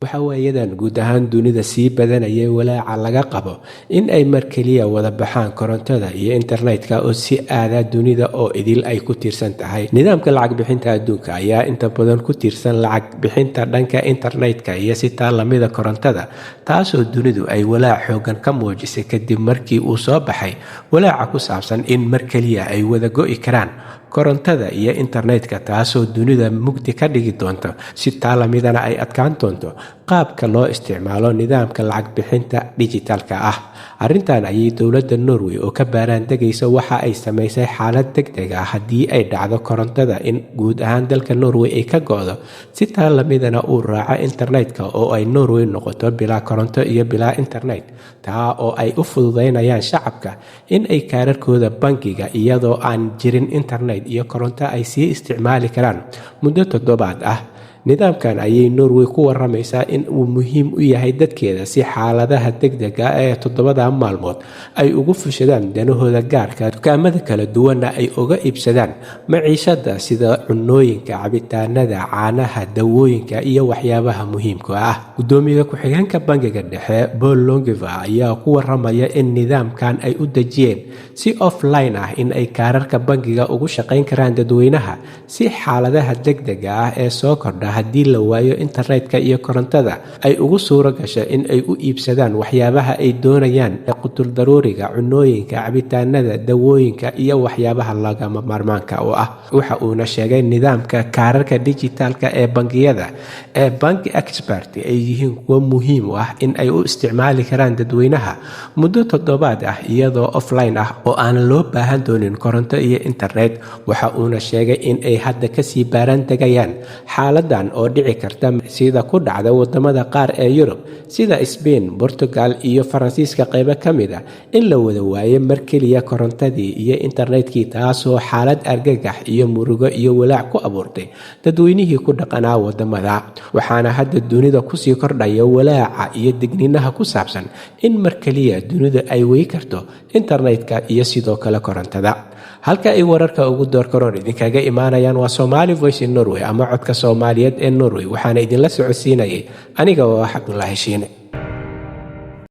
waxa waayadan guud ahaan dunida sii badanayay walaaca laga qabo in ay mar keliya wada baxaan korontada iyo internetka oo si aada dunida oo idil ay ku tiirsan tahay. Nidaamka lacag bixinta adduunka ayaa inta badan ku tiirsan lacag bixinta dhanka internetka iyo sitaa lamida korontada, taasoo dunidu ay walaac xoogan ka muujisay kadib markii uu soo baxay walaaca ku saabsan in mar keliya ay wada go'i karaan korontada iyo internetka, taasoo dunida mugdi ka dhigi doonto si taa lamidana ay adkaan doonto qaabka loo isticmaalo nidaamka lacag bixinta digitalka ah. Arrintan ayay dowladda Norway oo ka baaraandegaysa waxa ay samaysay xaalad degdeg ah haddii ay dhacdo korontada in guud ahaan dalka Norway ay ka go'do, si taa lamidana uu raaco internetka oo ay Norway noqoto bilaa koronto iyo bilaa internet, taa oo ay u fududeynayaan shacabka in ay kaararkooda bangiga iyadoo aan jirin internet iyo koronto ay sii isticmaali karaan muddo 7 ah. Nidaamkan ayay Norway ku waramaysaa in uu muhiim u yahay dadkeeda si xaaladaha degdega ah ee 7 maalmood ay ugu fushadaan danahooda gaarka, dukaamada kala duwanna ay uga iibsadaan maciishada sida cunooyinka, cabitaanada, caanaha, dawooyinka iyo waxyaabaha muhiimka ah. Gudoomiyaha ku-xigeenka bangiga dhexe Paul Longeva ayaa ku waramaya in nidaamkan ay u dejiyeen si offline ah in ay kaararka bangiga ugu shaqayn karaan dadweynaha si xaaladaha degdega ah ee soo kordha haddii la waayo internetka iyo korontada ay ugu suuro gasho in ay u iibsadaan waxyaabaha ay doonayaan ee qutul daruuriga, cunooyinka, cabitaanada, dawooyinka iyo waxyaabaha lagama maarmaanka u ah. Waxa uuna sheegay nidaamka kaararka digitalka ee bangiyada ee Bank Expert ay yihiin kuwo muhiim u ah in ay u isticmaali karaan dadweynaha muddo 7 ah iyadoo offline ah oo aan loo baahan doonin koronto iyo internet. Waxa uuna sheegay in ay hadda kasii baaraandegayaan xaaladda oo dhici karta sida ku dhacda wadamada qaar ee Yurub sida Spain, Portugal iyo Faransiiska qaybo ka mid ah in la wada waayo mar keliya korontadii iyo internetkii, taasoo xaalad argagax iyo murugo iyo walaac ku abuurtay dadweynihii ku dhaqanaa wadamada. Waxaana hadda dunida kusii kordhaya walaaca iyo digniinaha ku saabsan in mar keliya dunida ay weyi karto internetka iyo sidoo kale korontada. halka ay wararka ugu door karoon idinkaga imaanayaan waa Somali Voice in Norway ama codka Soomaaliyeed ee Norway, waxaana idinla socodsiinayay aniga oo Cabdullaahi Shiine.